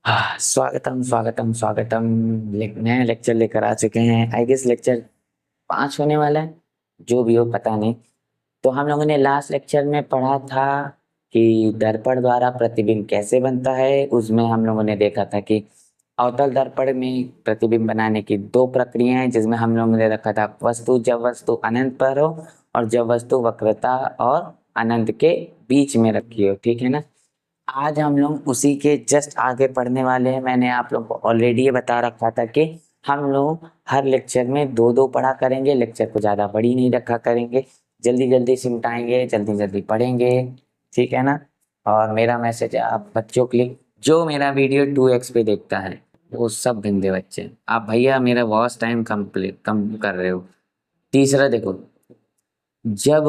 स्वागतम स्वागतम स्वागतम। नया लेक्चर लेकर आ चुके हैं। आई गेस लेक्चर 5 होने वाला है, जो भी हो पता नहीं। तो हम लोगों ने लास्ट लेक्चर में पढ़ा था कि दर्पण द्वारा प्रतिबिंब कैसे बनता है। उसमें हम लोगों ने देखा था कि अवतल दर्पण में प्रतिबिंब बनाने की 2 प्रक्रियाएं हैं, जिसमें हम लोगों ने रखा था वस्तु जब वस्तु अनंत पर हो और जब वस्तु वक्रता और अनंत के बीच में रखी हो। ठीक है ना। आज हम लोग उसी के जस्ट आगे पढ़ने वाले हैं। मैंने आप लोग को ऑलरेडी ये बता रखा था कि हम लोग हर लेक्चर में 2-2 पढ़ा करेंगे। लेक्चर को ज़्यादा बड़ी नहीं रखा करेंगे, जल्दी जल्दी सिमटाएंगे, जल्दी जल्दी पढ़ेंगे। ठीक है ना। और मेरा मैसेज है आप बच्चों के लिए, जो मेरा वीडियो 2x पे देखता है वो सब गंदे बच्चे हैं। आप भैया मेरा वॉच टाइम कम कर रहे हो। तीसरा देखो, जब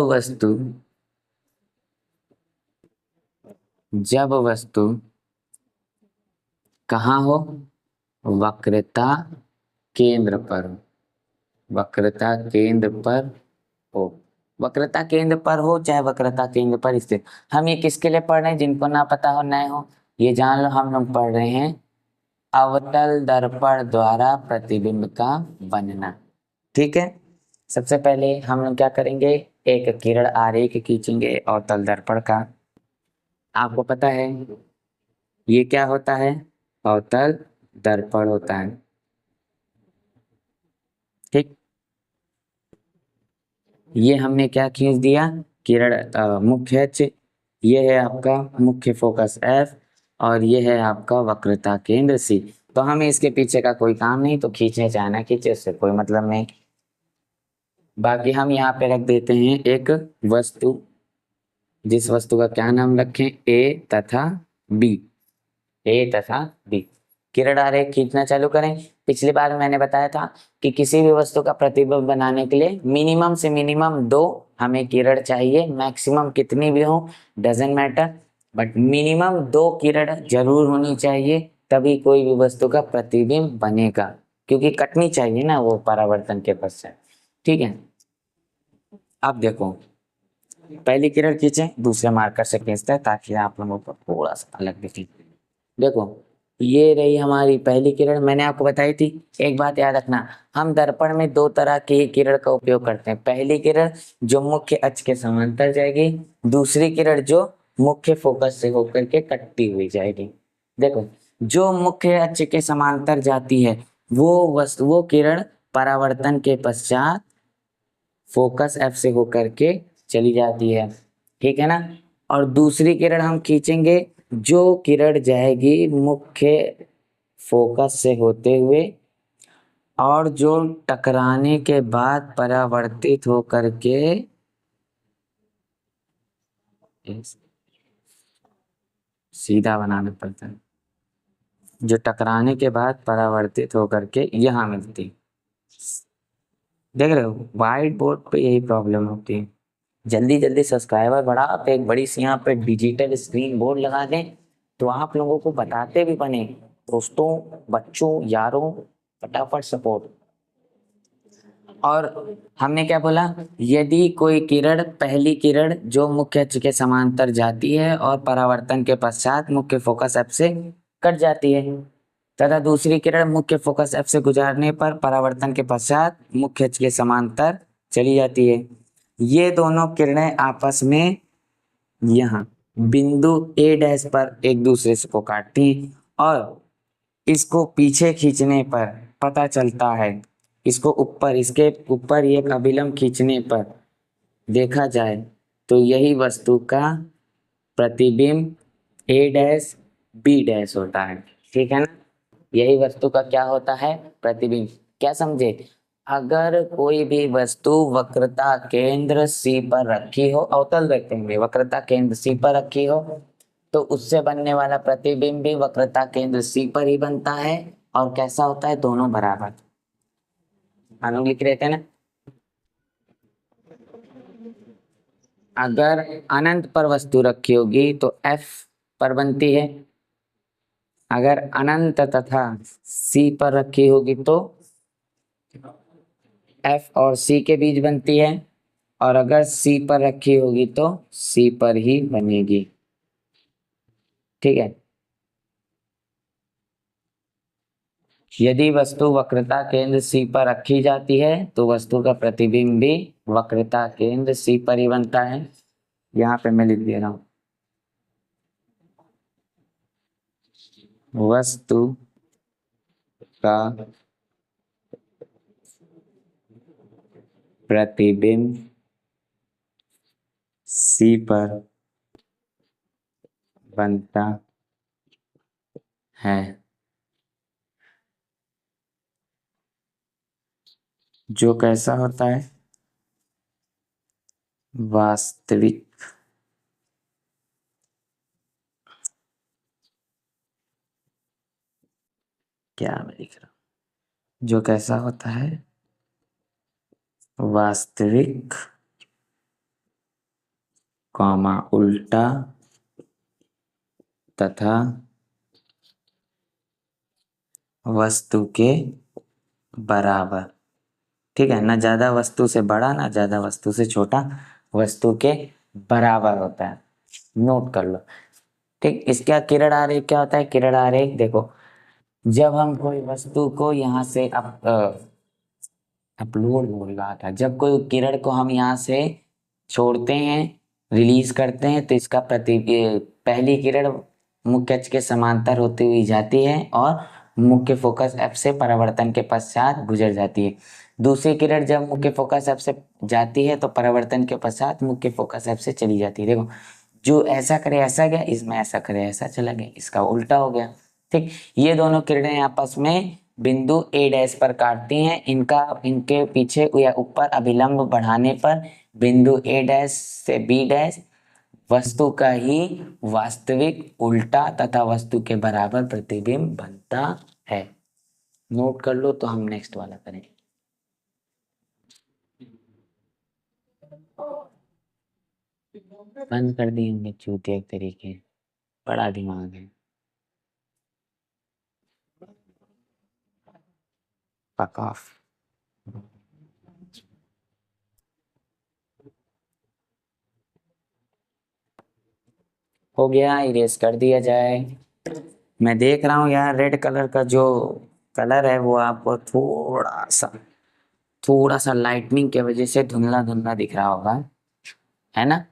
वस्तु कहाँ हो, वक्रता केंद्र पर हो। वक्रता केंद्र पर हो, वक्रता केंद्र पर हो चाहे वक्रता केंद्र पर स्थित। हम ये किसके लिए पढ़ रहे हैं? जिनको ना पता हो, नए हो, ये जान लो। हम लोग पढ़ रहे हैं अवतल दर्पण द्वारा प्रतिबिंब का बनना। ठीक है। सबसे पहले हम लोग क्या करेंगे, एक किरण आरेख खींचेंगे अवतल दर्पण का। आपको पता है ये क्या होता है? अवतल दर्पण होता है। ठीक। ये हमने क्या खींच दिया, किरण मुख्य अक्ष। ये है आपका मुख्य फोकस एफ और ये है आपका वक्रता केंद्र सी। तो हमें इसके पीछे का कोई काम नहीं, तो खींचे चाहे ना खींचे उससे कोई मतलब नहीं। बाकी हम यहाँ पे रख देते हैं एक वस्तु, जिस वस्तु का क्या नाम रखें, ए तथा बी। ए तथा बी। किरण आरेख खींचना चालू करें। पिछली बार मैंने बताया था कि किसी भी वस्तु का प्रतिबिंब बनाने के लिए मिनिमम से मिनिमम 2 हमें किरण चाहिए। मैक्सिमम कितनी भी हो डजेंट मैटर, बट मिनिमम 2 किरण जरूर होनी चाहिए, तभी कोई भी वस्तु का प्रतिबिंब बनेगा। क्योंकि कटनी चाहिए ना वो परावर्तन के पश्चात। ठीक है। अब देखो, पहली किरण खींचे, दूसरे मार्कर से खींचते हैं ताकि आप लोगों को थोड़ा सा अलग दिखे। देखो, ये रही हमारी पहली किरण। मैंने आपको बताई थी, एक बात याद रखना, हम दर्पण में 2 तरह की किरण का उपयोग करते हैं। पहली किरण जो मुख्य अक्ष के समांतर जाएगी, दूसरी किरण जो मुख्य फोकस से होकर के कटती हुई जाएगी। देखो, जो मुख्य अक्ष के समांतर जाती है वो किरण परावर्तन के पश्चात फोकस एफ से होकर के चली जाती है। ठीक है ना। और दूसरी किरण हम खींचेंगे, जो किरण जाएगी मुख्य फोकस से होते हुए और जो टकराने के बाद परावर्तित होकर के सीधा बनाना पड़ता है, जो टकराने के बाद परावर्तित होकर के यहाँ मिलती। देख रहे हो, व्हाइट बोर्ड पे यही प्रॉब्लम होती है। जल्दी जल्दी सब्सक्राइबर बढ़ा, आप एक बड़ी सी यहाँ पे डिजिटल स्क्रीन बोर्ड लगा दें, तो आप लोगों को बताते भी बने। दोस्तों, बच्चों, यारों, फटाफट सपोर्ट। और हमने क्या बोला, यदि कोई किरण, पहली किरण जो मुख्य अक्ष के समांतर जाती है और परावर्तन के पश्चात मुख्य फोकस एफ से कट जाती है, तथा दूसरी किरण मुख्य फोकस एफ से गुजारने पर परावर्तन के पश्चात मुख्य अक्ष के समांतर चली जाती है, ये दोनों किरणें आपस में यहाँ बिंदु ए डैश पर एक दूसरे से को काटती हैं। और इसको पीछे खींचने पर पता चलता है, इसको ऊपर, इसके ऊपर एक अभिलंब खींचने पर देखा जाए तो यही वस्तु का प्रतिबिंब ए डैश बी डैश होता है। ठीक है ना। यही वस्तु का क्या होता है, प्रतिबिंब। क्या समझे? अगर कोई भी वस्तु वक्रता केंद्र सी पर रखी हो, अवतल रखेंगे, वक्रता केंद्र सी पर रखी हो, तो उससे बनने वाला प्रतिबिंब भी वक्रता केंद्र सी पर ही बनता है। और कैसा होता है, दोनों बराबर। हम लोग लिख रहे थे ना, अगर अनंत पर वस्तु रखी होगी तो एफ पर बनती है, अगर अनंत तथा सी पर रखी होगी तो एफ और सी के बीच बनती है, और अगर सी पर रखी होगी तो सी पर ही बनेगी। ठीक है। यदि वस्तु वक्रता केंद्र C पर रखी जाती है तो वस्तु का प्रतिबिंब भी वक्रता केंद्र C पर ही बनता है। यहाँ पे मैं लिख दे रहा हूं, वस्तु का प्रतिबिंब C पर बनता है, जो कैसा होता है, वास्तविक क्या मैं लिख रहा हूं, जो कैसा होता है, वास्तविक कॉमा उल्टा तथा वस्तु के बराबर। ठीक है, ना ज्यादा वस्तु से बड़ा ना ज्यादा वस्तु से छोटा, वस्तु के बराबर होता है। नोट कर लो। ठीक, इसका किरण आरेख क्या होता है? किरण आरेख देखो, जब हम कोई वस्तु को यहाँ से अपलोड बोल रहा था, जब कोई किरण को हम यहाँ से छोड़ते हैं, रिलीज करते हैं, तो इसका पहली किरण मुख्य अक्ष के समांतर होती हुई जाती है और मुख्य फोकस एफ से परावर्तन के पश्चात गुजर जाती है। दूसरी किरण जब मुख्य फोकस एफ से जाती है तो परावर्तन के पश्चात मुख्य फोकस एफ से चली जाती है। देखो, जो ऐसा करे ऐसा गया, इसमें ऐसा करे ऐसा चला गया, इसका उल्टा हो गया। ठीक, ये दोनों किरणें आपस में बिंदु ए डैश पर काटती हैं। इनके पीछे या ऊपर अभिलंब बढ़ाने पर बिंदु ए डैश से बी डैश वस्तु का ही वास्तविक उल्टा तथा वस्तु के बराबर प्रतिबिंब बनता है। नोट कर लो, तो हम नेक्स्ट वाला करेंगे। बंद कर दिए होंगे चूतिया एक तरीके, बड़ा दिमाग है। Fuck off। हो गया, इरेज कर दिया जाए। मैं देख रहा हूँ यार, रेड कलर का जो कलर है वो आपको थोड़ा सा लाइटनिंग की वजह से धुंधला धुंधला दिख रहा होगा, है ना?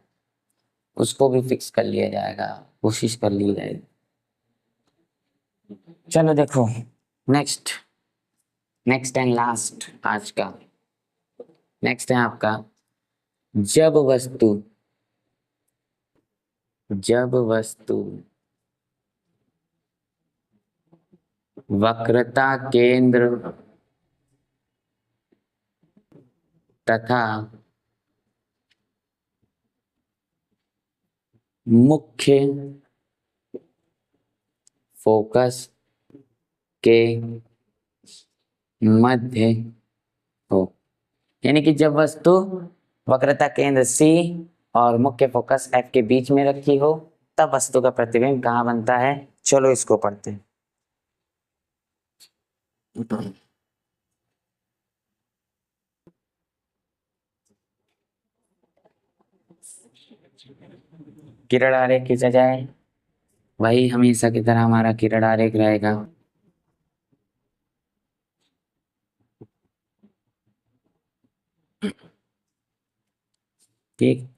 उसको भी फिक्स कर लिया जाएगा, कोशिश कर ली जाएगी। चलो देखो, नेक्स्ट एंड लास्ट आज का नेक्स्ट है आपका, जब वस्तु वक्रता केंद्र तथा मुख्य फोकस के मध्य हो, यानी कि जब वस्तु वक्रता केंद्र C और मुख्य फोकस F के बीच में रखी हो, तब वस्तु का प्रतिबिंब कहाँ बनता है? चलो इसको पढ़ते हैं। किरण आरेख खींचा जाए, वही हमेशा की तरह हमारा किरण आरेख रहेगा। ठीक,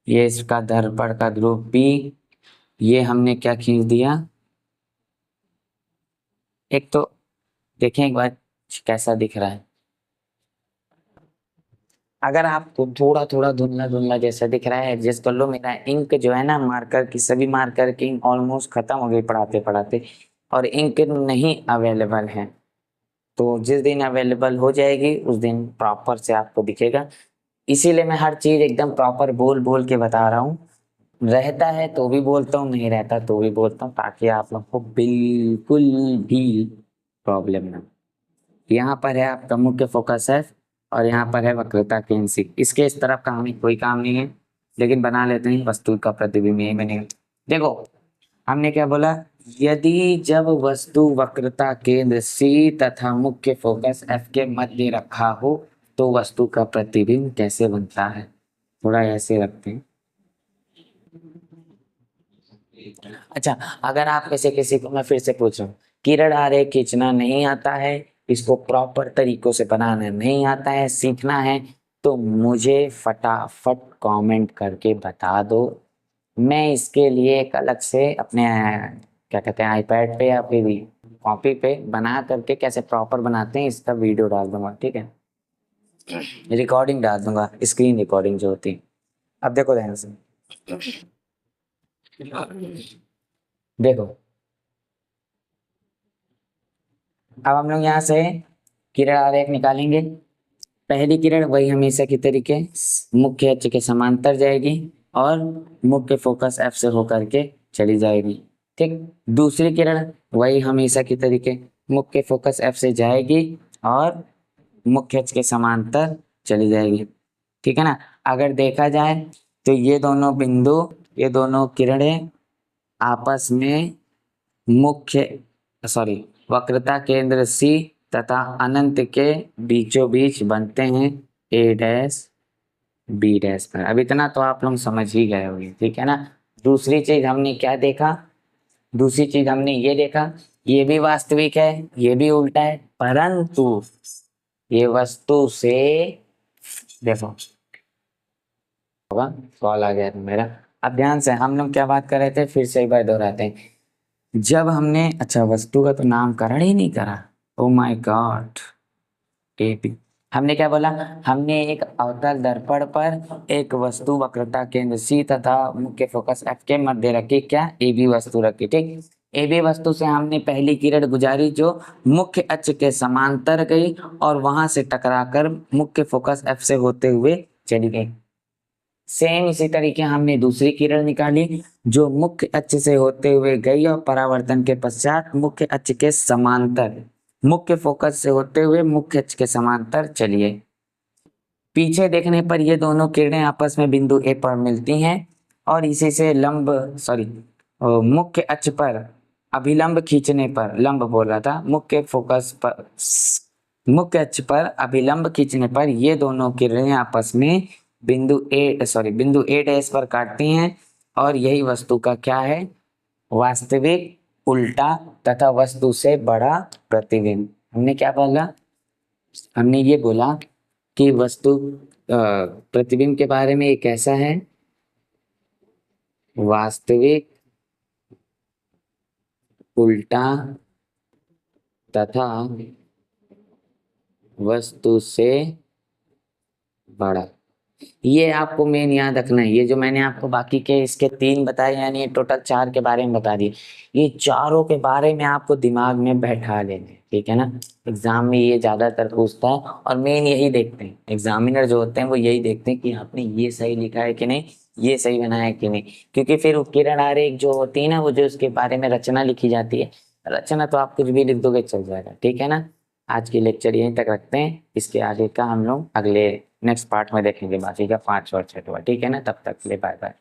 ये इसका दर्पण का ध्रुव P, ये हमने क्या खींच दिया, एक तो देखें एक बार कैसा दिख रहा है। अगर आपको थोड़ा थोड़ा धुंधला धुंधला जैसा दिख रहा है, एडजस्ट कर लो। मेरा इंक जो है ना, मार्कर की सभी मार्कर की इंक ऑलमोस्ट खत्म हो गई पढ़ाते पढ़ाते, और इंक नहीं अवेलेबल है। तो जिस दिन अवेलेबल हो जाएगी उस दिन प्रॉपर से आपको दिखेगा। इसीलिए मैं हर चीज एकदम प्रॉपर बोल बोल के बता रहा हूँ। रहता है तो भी बोलता हूँ, नहीं रहता तो भी बोलता हूँ, ताकि आप लोग को बिल्कुल भी प्रॉब्लम ना। यहाँ पर है आपका मुख्य फोकस है और यहाँ पर है वक्रता केंद्र C। इसके इस तरफ का हमें कोई काम नहीं है, लेकिन बना लेते हैं वस्तु का प्रतिबिंब यही बनेगा। देखो, हमने क्या बोला, यदि जब वस्तु वक्रता केंद्र C तथा मुख्य फोकस F के मध्य रखा हो तो वस्तु का प्रतिबिंब कैसे बनता है? थोड़ा ऐसे रखते हैं। अच्छा, अगर आप में से किसी को मैं फिर से पूछ रहा हूँ, किरण आरेख खींचना नहीं आता है, इसको प्रॉपर तरीकों से बनाना नहीं आता है, सीखना है, तो मुझे फटाफट कमेंट करके बता दो। मैं इसके लिए एक अलग से अपने क्या कहते हैं आईपैड पे या फिर कॉपी पे बना करके कैसे प्रॉपर बनाते हैं इसका वीडियो डाल दूंगा, ठीक है, रिकॉर्डिंग डाल दूंगा, स्क्रीन रिकॉर्डिंग जो होती है। अब देखो ध्यान से, देखो अब हम लोग यहाँ से किरण आरेख निकालेंगे। पहली किरण वही हमेशा की तरीके मुख्य अक्ष के समांतर जाएगी और मुख्य फोकस एफ से होकर के चली जाएगी, ठीक। दूसरी किरण वही हमेशा की तरीके मुख्य फोकस एफ से जाएगी और मुख्य अक्ष के समांतर चली जाएगी, ठीक है ना। अगर देखा जाए तो ये दोनों बिंदु, ये दोनों किरणें आपस में मुख्य वक्रता केंद्र सी तथा अनंत के बीचों बीच बनते हैं ए डैश बी डैश पर। अब इतना तो आप लोग समझ ही गए होंगे, ठीक है ना। दूसरी चीज हमने क्या देखा, दूसरी चीज हमने ये देखा, ये भी वास्तविक है, ये भी उल्टा है, परंतु ये वस्तु से, देखो होगा, कॉल आ गया था मेरा। अब ध्यान से, हम लोग क्या बात कर रहे थे, फिर से एक बार दोहराते हैं। जब हमने, अच्छा वस्तु का तो नामकरण ही नहीं करा, ओ माय गॉड। एपी हमने क्या बोला, हमने एक अवतल दर्पण पर एक वस्तु वक्रता केंद्र सी तथा मुख्य फोकस एफ के मध्य रखी, क्या ए बी वस्तु रखी, ठीक। ए बी वस्तु से हमने पहली किरण गुजारी जो मुख्य अक्ष के समांतर गई और वहां से टकराकर मुख्य फोकस एफ से होते हुए चली गई। सेम इसी तरीके हमने दूसरी किरण निकाली जो मुख्य अक्ष से होते हुए गई और परावर्तन के पश्चात मुख्य अक्ष के समांतर, मुख्य फोकस से होते हुए मुख्य अक्ष के समांतर चलिए। पीछे देखने पर ये दोनों किरणें आपस में बिंदु ए पर मिलती हैं और इसी से मुख्य अक्ष पर अभिलंब खींचने पर, लंब बोल रहा था, मुख्य फोकस पर, मुख्य अक्ष पर अभिलंब खींचने पर ये दोनों किरणें आपस में बिंदु ए डैश पर काटती हैं और यही वस्तु का क्या है, वास्तविक उल्टा तथा वस्तु से बड़ा प्रतिबिंब। हमने क्या बोला, हमने ये बोला कि वस्तु प्रतिबिंब के बारे में एक ऐसा है, वास्तविक उल्टा तथा वस्तु से बड़ा। ये आपको मेन याद रखना है। ये जो मैंने आपको बाकी के इसके 3 बताए, यानी टोटल 4 के बारे में बता दिए, ये चारों के बारे में आपको दिमाग में बैठा लेने, ठीक है ना। एग्जाम में ये ज्यादातर पूछता है और मेन यही देखते हैं, एग्जामिनर जो होते हैं वो यही देखते हैं कि आपने ये सही लिखा है कि नहीं, ये सही बनाया है कि नहीं। क्योंकि फिर किरण आरेख जो होती है ना, वो जो उसके बारे में रचना लिखी जाती है, रचना तो आप कुछ भी लिख दोगे चल जाएगा, ठीक है ना। आज की लेक्चर यहीं तक रखते हैं, इसके आगे का हम लोग अगले नेक्स्ट पार्ट में देखेंगे, बाकी का 5 और 6, ठीक है ना। तब तक के लिए बाय बाय।